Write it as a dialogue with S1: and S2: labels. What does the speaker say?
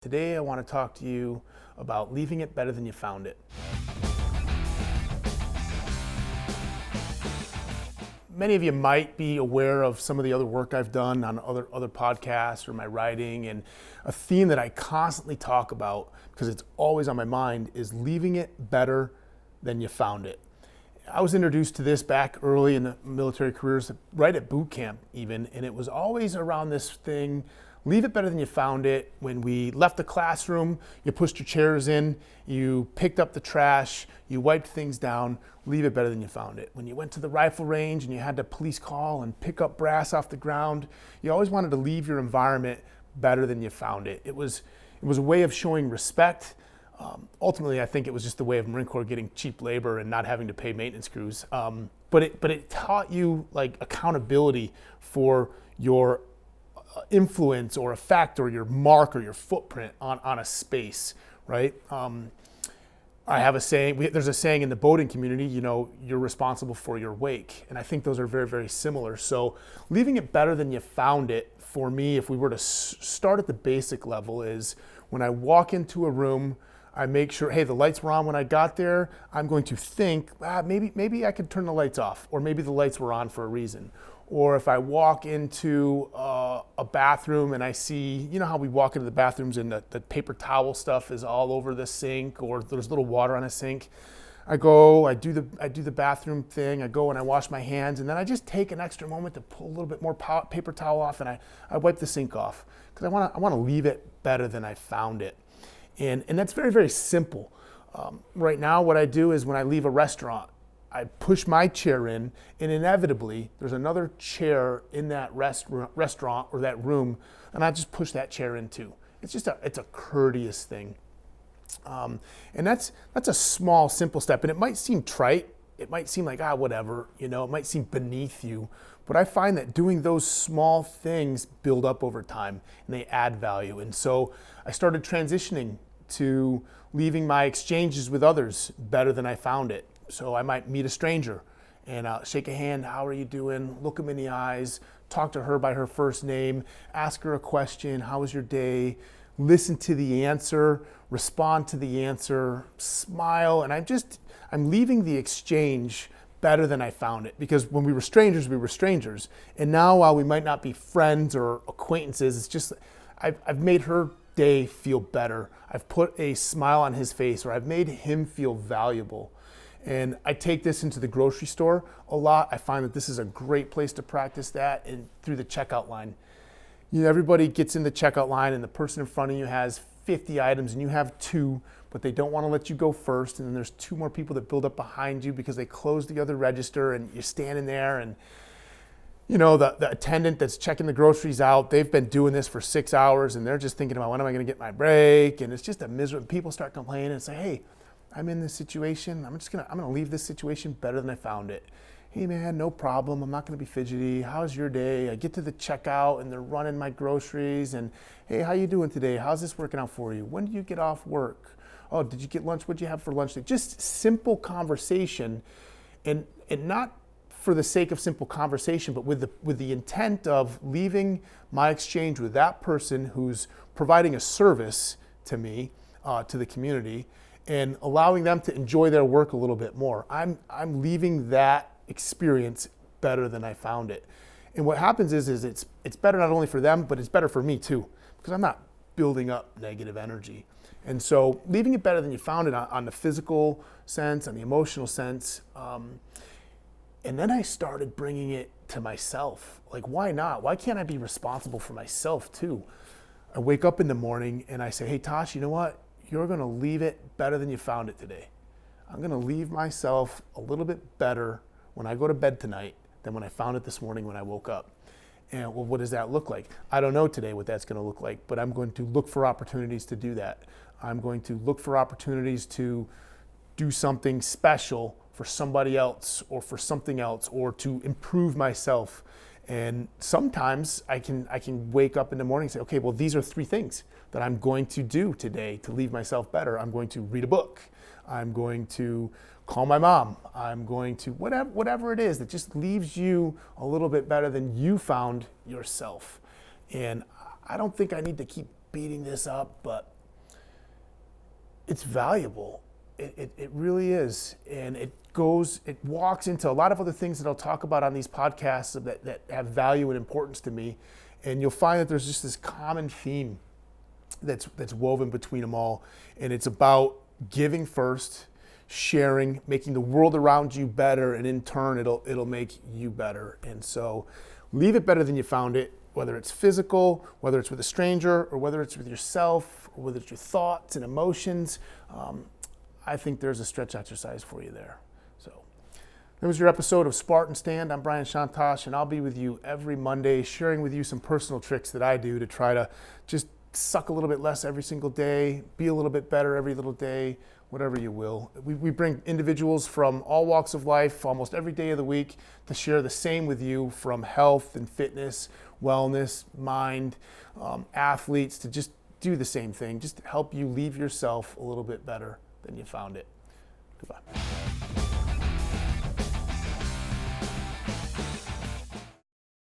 S1: Today I want to talk to you about leaving it better than you found it. Many of you might be aware of some of the other work I've done on other podcasts or my writing, and a theme that I constantly talk about because it's always on my mind is leaving it better than you found it. I was introduced to this back early in the military careers, right at boot camp even, and it was always around this thing, leave it better than you found it. When we left the classroom, you pushed your chairs in, you picked up the trash, you wiped things down, leave it better than you found it. When you went to the rifle range and you had to police call and pick up brass off the ground, you always wanted to leave your environment better than you found it. It was a way of showing respect. Ultimately, I think it was just the way of Marine Corps getting cheap labor and not having to pay maintenance crews. But it taught you like accountability for your influence or effect or your mark or your footprint on a space, right? I have a saying, there's a saying in the boating community, you're responsible for your wake. And I think those are very, very similar. So leaving it better than you found it, for me, if we were to start at the basic level, is when I walk into a room, I make sure, hey, the lights were on when I got there. I'm going to think, maybe I could turn the lights off, or maybe the lights were on for a reason. Or if I walk into a bathroom and I see, how we walk into the bathrooms and the paper towel stuff is all over the sink, or there's little water on a sink. I do the bathroom thing. I go and I wash my hands, and then I just take an extra moment to pull a little bit more paper towel off, and I wipe the sink off because I want to leave it better than I found it. And that's very, very simple. Right now, what I do is when I leave a restaurant, I push my chair in, and inevitably there's another chair in that restaurant or that room, and I just push that chair in too. It's a courteous thing. And that's a small, simple step, and it might seem trite. It might seem like, whatever, it might seem beneath you, but I find that doing those small things build up over time and they add value. And so I started transitioning to leaving my exchanges with others better than I found it. So I might meet a stranger and shake a hand, how are you doing? Look them in the eyes, talk to her by her first name, ask her a question, how was your day? Listen to the answer, respond to the answer, smile, and I'm leaving the exchange better than I found it. Because when we were strangers, we were strangers. And now, while we might not be friends or acquaintances, it's just, I've made her day feel better. I've put a smile on his face, or I've made him feel valuable. And I take this into the grocery store a lot. I find that this is a great place to practice that, and through the checkout line. Everybody gets in the checkout line, and the person in front of you has 50 items and you have 2, but they don't want to let you go first. And then there's 2 more people that build up behind you because they closed the other register, and you're standing there, and the attendant that's checking the groceries out, they've been doing this for 6 hours, and they're just thinking about, when am I going to get my break? And it's just a miserable, people start complaining and say, hey, I'm in this situation. I'm going to leave this situation better than I found it. Hey man, no problem. I'm not going to be fidgety. How's your day? I get to the checkout and they're running my groceries, and hey, how you doing today? How's this working out for you? When do you get off work? Oh, did you get lunch? What'd you have for lunch? Just simple conversation, and not for the sake of simple conversation, but with the intent of leaving my exchange with that person who's providing a service to me, to the community, and allowing them to enjoy their work a little bit more. I'm leaving that experience better than I found it. And what happens is it's better not only for them, but it's better for me too, because I'm not building up negative energy. And so leaving it better than you found it on the physical sense, on the emotional sense. And then I started bringing it to myself. Like, why not? Why can't I be responsible for myself too? I wake up in the morning and I say, hey Tosh, you know what? You're going to leave it better than you found it today. I'm going to leave myself a little bit better when I go to bed tonight than when I found it this morning when I woke up. And well, what does that look like? I don't know today what that's going to look like, but I'm going to look for opportunities to do that. I'm going to look for opportunities to do something special for somebody else or for something else, or to improve myself. And sometimes I can wake up in the morning and say, okay, well, these are 3 things that I'm going to do today to leave myself better. I'm going to read a book. I'm going to call my mom. I'm going to whatever it is that just leaves you a little bit better than you found yourself. And I don't think I need to keep beating this up, but it's valuable. It really is. And it walks into a lot of other things that I'll talk about on these podcasts that have value and importance to me. And you'll find that there's just this common theme that's woven between them all. And it's about giving first, sharing, making the world around you better, and in turn, it'll make you better. And so leave it better than you found it, whether it's physical, whether it's with a stranger, or whether it's with yourself, or whether it's your thoughts and emotions. I think there's a stretch exercise for you there. So that was your episode of Spartan Stand. I'm Brian Shantosh, and I'll be with you every Monday, sharing with you some personal tricks that I do to try to just suck a little bit less every single day, be a little bit better every little day, whatever you will. We bring individuals from all walks of life, almost every day of the week, to share the same with you, from health and fitness, wellness, mind, athletes, to just do the same thing, just help you leave yourself a little bit better than you found it. Goodbye.